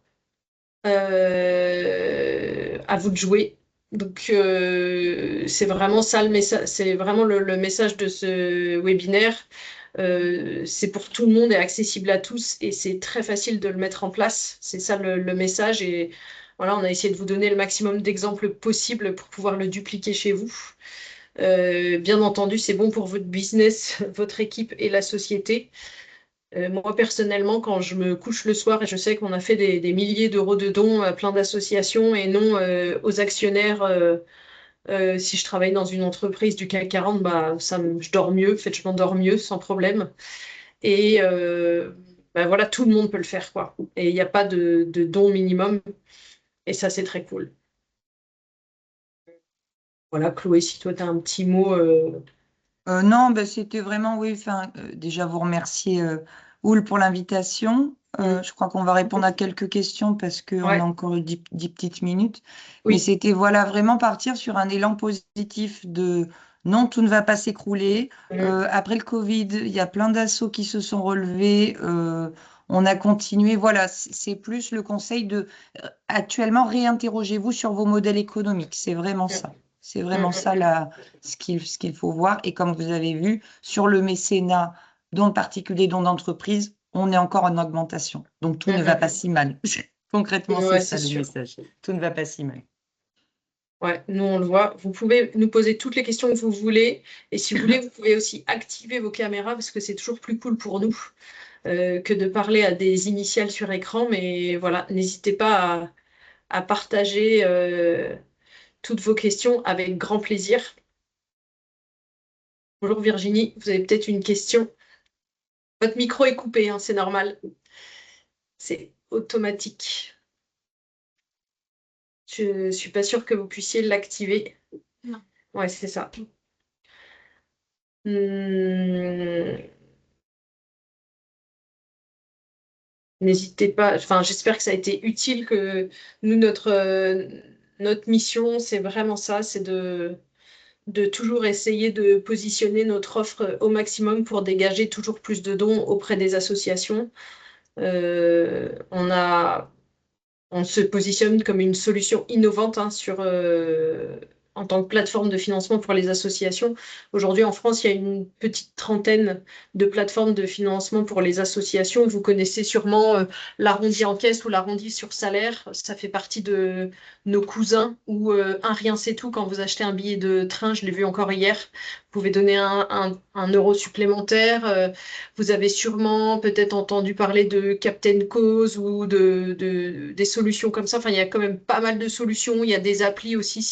À vous de jouer. Donc, c'est vraiment ça le message. C'est vraiment le message de ce webinaire. C'est pour tout le monde et accessible à tous et c'est très facile de le mettre en place. C'est ça le message et voilà, on a essayé de vous donner le maximum d'exemples possibles pour pouvoir le dupliquer chez vous. Bien entendu, c'est bon pour votre business, votre équipe et la société. Moi, personnellement, quand je me couche le soir et je sais qu'on a fait des milliers d'euros de dons à plein d'associations et non aux actionnaires, si je travaille dans une entreprise du CAC 40, bah, je dors mieux, en fait, je m'endors mieux sans problème. Et bah, voilà, tout le monde peut le faire, quoi. Et il n'y a pas de don minimum. Et ça, c'est très cool. Voilà, Chloé, si toi, tu as un petit mot. Non, ben, c'était vraiment, oui, enfin, déjà vous remercier, Oul, pour l'invitation. Hmm. Je crois qu'on va répondre à quelques questions parce qu'on a Ouais, encore eu 10 petites minutes. Mais oui. c'était, voilà, vraiment partir sur un élan positif de non, tout ne va pas s'écrouler. Hmm. Après le Covid, il y a plein d'assauts qui se sont relevés. On a continué. Voilà, c'est plus le conseil de actuellement réinterrogez-vous sur vos modèles économiques. C'est vraiment ça. C'est Hmm, vraiment ça hmm, ce qu'il faut voir. Et comme vous avez vu, sur le mécénat, dont de particulier, dont d'entreprise, on est encore en augmentation. Donc tout hmm, ne va pas hmm. si mal. Concrètement, c'est Ouais, c'est ça le sûr. message. Tout ne va pas si mal. Ouais, nous on le voit. Vous pouvez nous poser toutes les questions que vous voulez. Et si vous voulez, vous pouvez aussi activer vos caméras parce que c'est toujours plus cool pour nous que de parler à des initiales sur écran. Mais voilà, n'hésitez pas à partager toutes vos questions avec grand plaisir. Bonjour Virginie, vous avez peut-être une question. Votre micro est coupé, hein, c'est normal. C'est automatique. Je ne suis pas sûre que vous puissiez l'activer. Non. Ouais, c'est ça. Hmm. N'hésitez pas, enfin, j'espère que ça a été utile, que nous, notre mission, c'est vraiment ça, c'est de toujours essayer de positionner notre offre au maximum pour dégager toujours plus de dons auprès des associations. On a, on se positionne comme une solution innovante hein, en tant que plateforme de financement pour les associations. Aujourd'hui, en France, il y a une petite trentaine de plateformes de financement pour les associations. Vous connaissez sûrement l'arrondi en caisse ou l'arrondi sur salaire. Ça fait partie de nos cousins ou un rien c'est tout quand vous achetez un billet de train. Je l'ai vu encore hier. Vous pouvez donner un euro supplémentaire. Vous avez sûrement peut-être entendu parler de Captain Cause ou des solutions comme ça. Enfin, il y a quand même pas mal de solutions. Il y a des applis aussi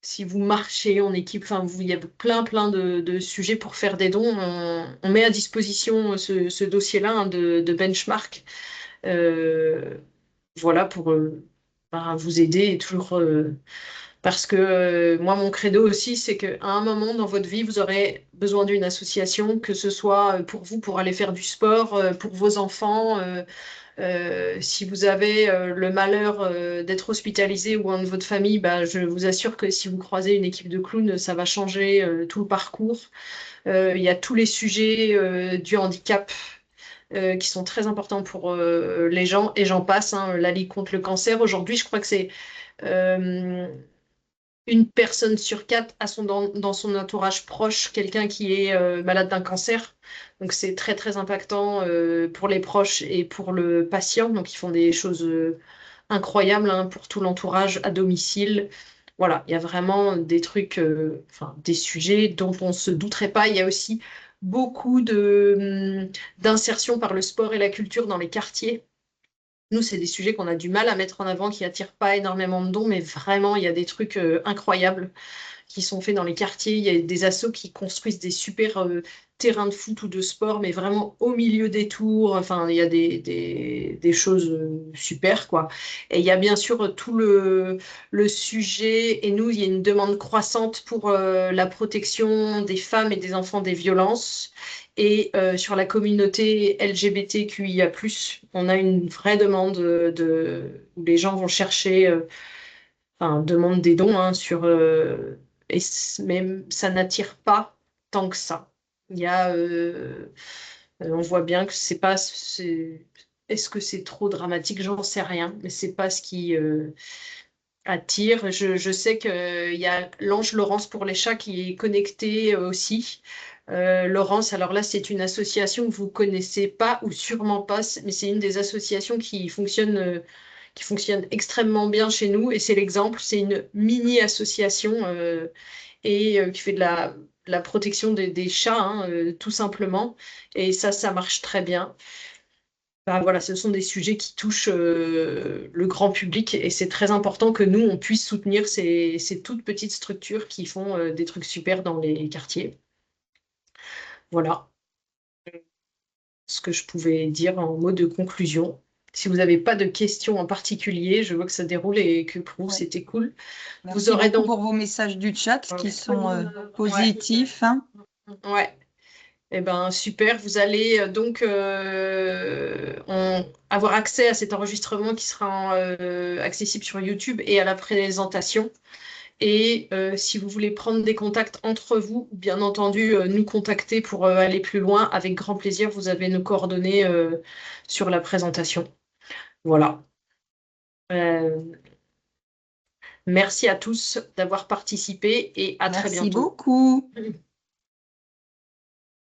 si vous marchez en équipe, enfin, il y a plein de sujets pour faire des dons. On met à disposition ce dossier-là hein, de benchmark. Euh, voilà, pour ben, vous aider et toujours. Parce que moi, mon credo aussi, c'est qu'à un moment dans votre vie, vous aurez besoin d'une association, que ce soit pour vous, pour aller faire du sport, pour vos enfants. Si vous avez le malheur d'être hospitalisé ou un de votre famille, bah, je vous assure que si vous croisez une équipe de clowns, ça va changer tout le parcours. Il y a tous les sujets du handicap qui sont très importants pour les gens, et j'en passe, hein, la Ligue contre le cancer. Aujourd'hui, je crois que c'est euh, une personne sur quatre a dans son entourage proche quelqu'un qui est malade d'un cancer. Donc c'est très impactant pour les proches et pour le patient. Donc ils font des choses incroyables hein, pour tout l'entourage à domicile. Voilà, il y a vraiment des trucs, enfin des sujets dont on ne se douterait pas. Il y a aussi beaucoup d'insertion par le sport et la culture dans les quartiers. Nous, c'est des sujets qu'on a du mal à mettre en avant, qui attirent pas énormément de dons, mais vraiment, il y a des trucs incroyables qui sont faits dans les quartiers. Il y a des assos qui construisent des super terrains de foot ou de sport, mais vraiment au milieu des tours. Enfin, il y a des choses super, quoi. Et il y a bien sûr tout le sujet, et nous, il y a une demande croissante pour la protection des femmes et des enfants des violences. Et sur la communauté LGBTQIA+, on a une vraie demande où les gens vont chercher enfin, demande des dons hein, mais ça n'attire pas tant que ça. Il y a, on voit bien que c'est pas, est-ce que c'est trop dramatique? J'en sais rien, mais c'est pas ce qui attire. Je sais qu'il y a l'Ange Laurence pour les chats qui est connecté aussi. Laurence, alors là, c'est une association que vous connaissez pas ou sûrement pas, mais c'est une des associations qui fonctionne extrêmement bien chez nous et c'est l'exemple. C'est une mini-association et qui fait de la protection des chats, hein, tout simplement. Et ça marche très bien. Bah, voilà, ce sont des sujets qui touchent le grand public et c'est très important que nous, on puisse soutenir ces toutes petites structures qui font des trucs super dans les quartiers. Voilà ce que je pouvais dire en mot de conclusion. Si vous n'avez pas de questions en particulier, je vois que ça déroule et que pour vous, Ouais. c'était cool. Vous Merci aurez beaucoup donc... pour vos messages du chat qui sont Ouais, positifs, hein. ouais. Eh ben, super. Vous allez donc avoir accès à cet enregistrement qui sera accessible sur YouTube et à la présentation. Et si vous voulez prendre des contacts entre vous, bien entendu, nous contacter pour aller plus loin, avec grand plaisir, vous avez nos coordonnées sur la présentation. Voilà. Euh, merci à tous d'avoir participé et à très Merci bientôt. beaucoup.